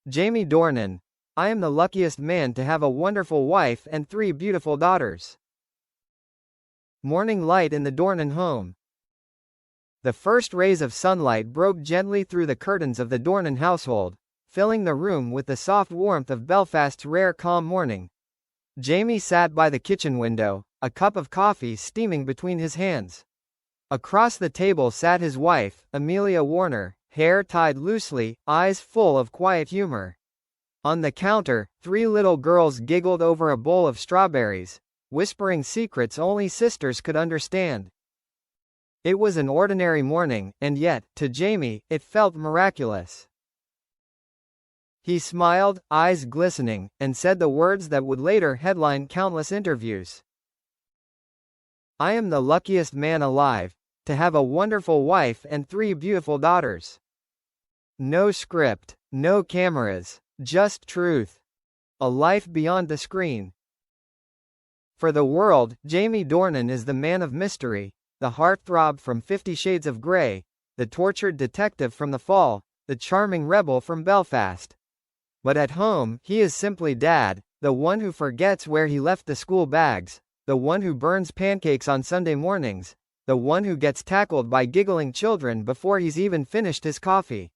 Jamie Dornan. I am the luckiest man to have a wonderful wife and 3 beautiful daughters. Morning light in the Dornan home. The first rays of sunlight broke gently through the curtains of the Dornan household, filling the room with the soft warmth of Belfast's rare calm morning. Jamie sat by the kitchen window, a cup of coffee steaming between his hands. Across the table sat his wife, Amelia Warner, hair tied loosely, eyes full of quiet humor. On the counter, 3 little girls giggled over a bowl of strawberries, whispering secrets only sisters could understand. It was an ordinary morning, and yet, to Jamie, it felt miraculous. He smiled, eyes glistening, and said the words that would later headline countless interviews. I am the luckiest man alive, to have a wonderful wife and 3 beautiful daughters. No script, no cameras, just truth. A life beyond the screen. For the world, Jamie Dornan is the man of mystery, the heartthrob from 50 Shades of Grey, the tortured detective from The Fall, the charming rebel from Belfast. But at home, he is simply Dad, the one who forgets where he left the school bags, the one who burns pancakes on Sunday mornings, the one who gets tackled by giggling children before he's even finished his coffee.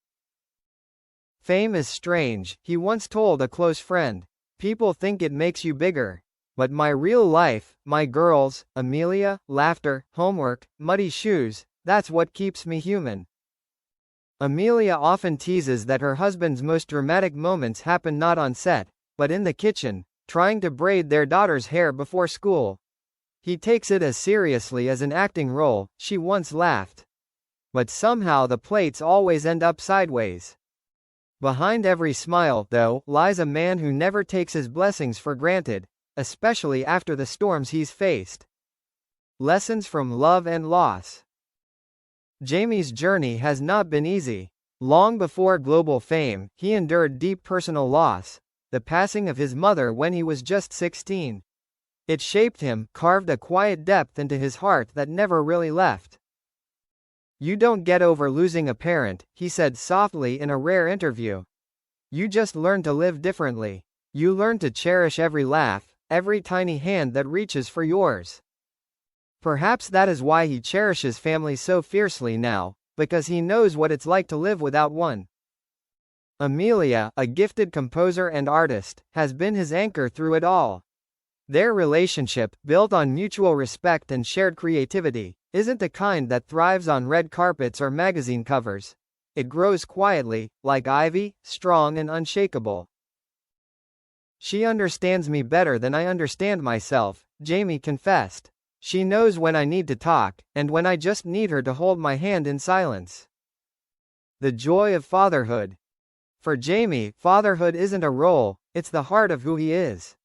Fame is strange, he once told a close friend. People think it makes you bigger. But my real life, my girls, Amelia, laughter, homework, muddy shoes, that's what keeps me human. Amelia often teases that her husband's most dramatic moments happen not on set, but in the kitchen, trying to braid their daughter's hair before school. He takes it as seriously as an acting role, she once laughed. But somehow the plates always end up sideways. Behind every smile, though, lies a man who never takes his blessings for granted, especially after the storms he's faced. Lessons from love and loss. Jamie's journey has not been easy. Long before global fame, he endured deep personal loss, the passing of his mother when he was just 16. It shaped him, carved a quiet depth into his heart that never really left. You don't get over losing a parent, he said softly in a rare interview. You just learn to live differently. You learn to cherish every laugh, every tiny hand that reaches for yours. Perhaps that is why he cherishes family so fiercely now, because he knows what it's like to live without one. Amelia, a gifted composer and artist, has been his anchor through it all. Their relationship, built on mutual respect and shared creativity, isn't the kind that thrives on red carpets or magazine covers. It grows quietly, like ivy, strong and unshakable. She understands me better than I understand myself, Jamie confessed. She knows when I need to talk, and when I just need her to hold my hand in silence. The joy of fatherhood. For Jamie, fatherhood isn't a role, it's the heart of who he is.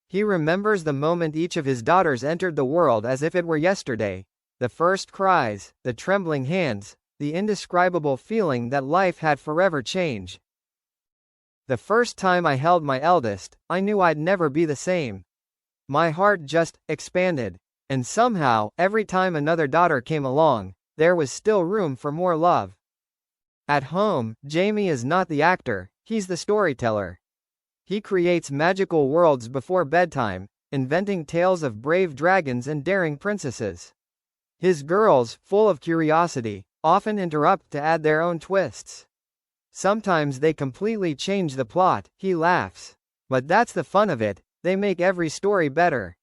He remembers the moment each of his daughters entered the world as if it were yesterday. The first cries, the trembling hands, the indescribable feeling that life had forever changed. The first time I held my eldest, I knew I'd never be the same. My heart just expanded. And somehow, every time another daughter came along, there was still room for more love. At home, Jamie is not the actor, he's the storyteller. He creates magical worlds before bedtime, inventing tales of brave dragons and daring princesses. His girls, full of curiosity, often interrupt to add their own twists. Sometimes they completely change the plot, he laughs. But that's the fun of it, they make every story better.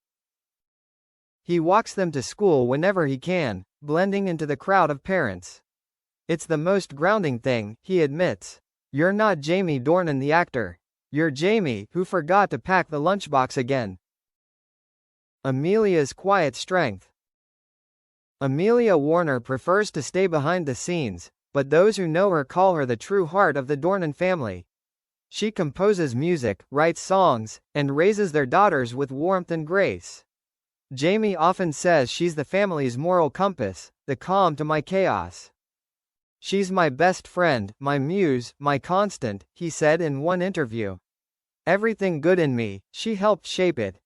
He walks them to school whenever he can, blending into the crowd of parents. It's the most grounding thing, he admits. You're not Jamie Dornan the actor. You're Jamie, who forgot to pack the lunchbox again. Amelia's quiet strength. Amelia Warner prefers to stay behind the scenes, but those who know her call her the true heart of the Dornan family. She composes music, writes songs, and raises their daughters with warmth and grace. Jamie often says she's the family's moral compass, the calm to my chaos. She's my best friend, my muse, my constant, he said in one interview. Everything good in me, she helped shape it.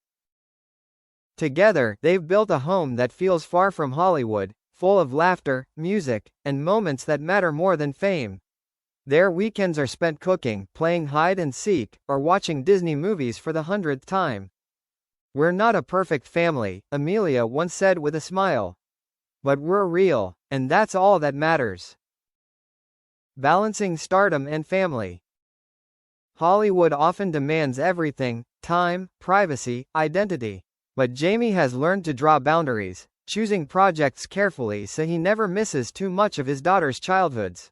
Together, they've built a home that feels far from Hollywood, full of laughter, music, and moments that matter more than fame. Their weekends are spent cooking, playing hide and seek, or watching Disney movies for the 100th time. "We're not a perfect family," Amelia once said with a smile. "But we're real, and that's all that matters." Balancing stardom and family. Hollywood often demands everything: time, privacy, identity. But Jamie has learned to draw boundaries, choosing projects carefully so he never misses too much of his daughters' childhoods.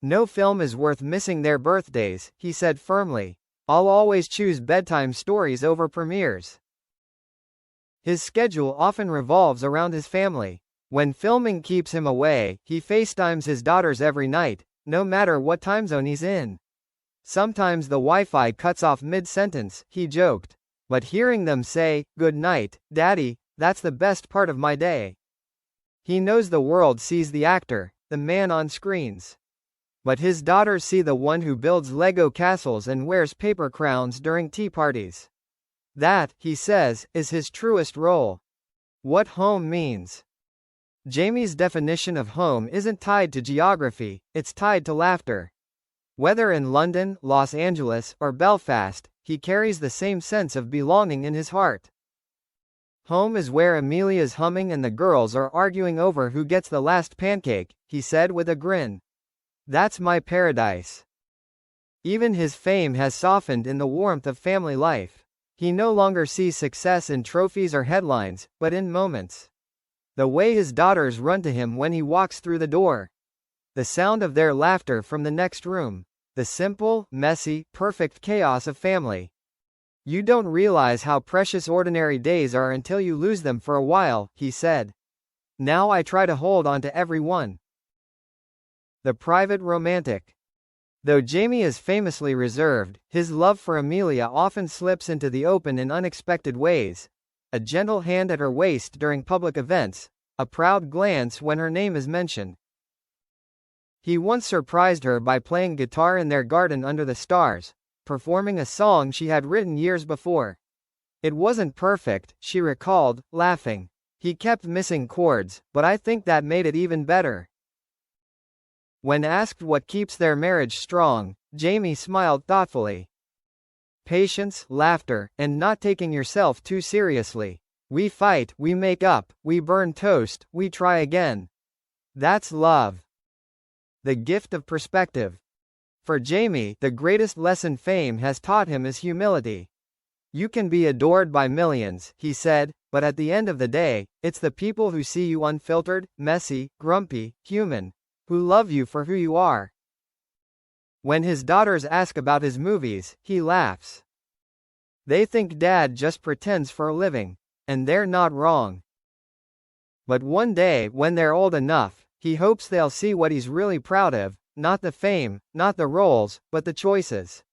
"No film is worth missing their birthdays," he said firmly. "I'll always choose bedtime stories over premieres." His schedule often revolves around his family. When filming keeps him away, he FaceTimes his daughters every night, no matter what time zone he's in. "Sometimes the Wi-Fi cuts off mid-sentence," he joked. "But hearing them say, 'Good night, Daddy,' that's the best part of my day." He knows the world sees the actor, the man on screens. But his daughters see the one who builds Lego castles and wears paper crowns during tea parties. That, he says, is his truest role. What home means. Jamie's definition of home isn't tied to geography, it's tied to laughter. Whether in London, Los Angeles, or Belfast, he carries the same sense of belonging in his heart. "Home is where Amelia's humming and the girls are arguing over who gets the last pancake," he said with a grin. "That's my paradise." Even his fame has softened in the warmth of family life. He no longer sees success in trophies or headlines, but in moments. The way his daughters run to him when he walks through the door. The sound of their laughter from the next room. The simple, messy, perfect chaos of family. "You don't realize how precious ordinary days are until you lose them for a while," he said. "Now I try to hold on to every one." The private romantic. Though Jamie is famously reserved, his love for Amelia often slips into the open in unexpected ways. A gentle hand at her waist during public events, a proud glance when her name is mentioned. He once surprised her by playing guitar in their garden under the stars, performing a song she had written years before. "It wasn't perfect," she recalled, laughing. "He kept missing chords, but I think that made it even better." When asked what keeps their marriage strong, Jamie smiled thoughtfully. "Patience, laughter, and not taking yourself too seriously. We fight, we make up, we burn toast, we try again. That's love." The gift of perspective. For Jamie, the greatest lesson fame has taught him is humility. "You can be adored by millions," he said, "but at the end of the day, it's the people who see you unfiltered, messy, grumpy, human, who love you for who you are." When his daughters ask about his movies, he laughs. "They think Dad just pretends for a living. And they're not wrong. But one day, when they're old enough, he hopes they'll see what he's really proud of, not the fame, not the roles, but the choices.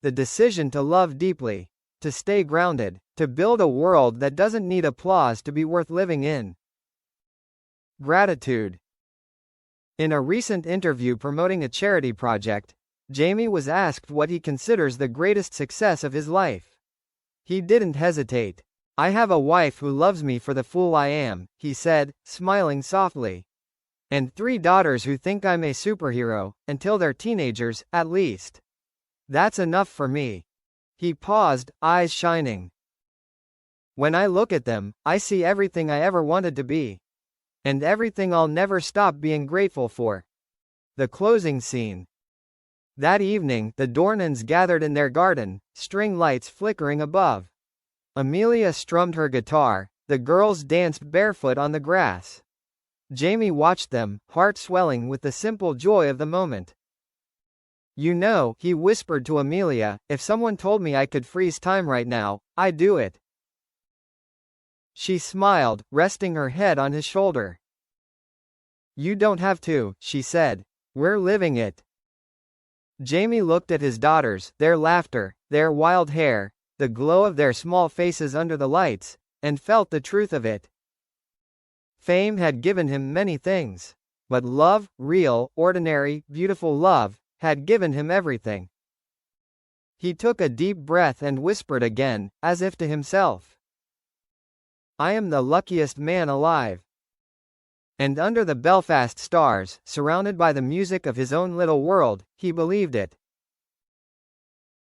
The decision to love deeply. To stay grounded. To build a world that doesn't need applause to be worth living in." Gratitude. In a recent interview promoting a charity project, Jamie was asked what he considers the greatest success of his life. He didn't hesitate. "I have a wife who loves me for the fool I am," he said, smiling softly. "And 3 daughters who think I'm a superhero, until they're teenagers, at least. That's enough for me." He paused, eyes shining. "When I look at them, I see everything I ever wanted to be. And everything I'll never stop being grateful for." The closing scene. That evening, the Dornans gathered in their garden, string lights flickering above. Amelia strummed her guitar, the girls danced barefoot on the grass. Jamie watched them, heart swelling with the simple joy of the moment. "You know," he whispered to Amelia, "if someone told me I could freeze time right now, I'd do it." She smiled, resting her head on his shoulder. "You don't have to," she said. "We're living it." Jamie looked at his daughters, their laughter, their wild hair, the glow of their small faces under the lights, and felt the truth of it. Fame had given him many things. But love, real, ordinary, beautiful love, had given him everything. He took a deep breath and whispered again, as if to himself, "I am the luckiest man alive." And under the Belfast stars, surrounded by the music of his own little world, he believed it.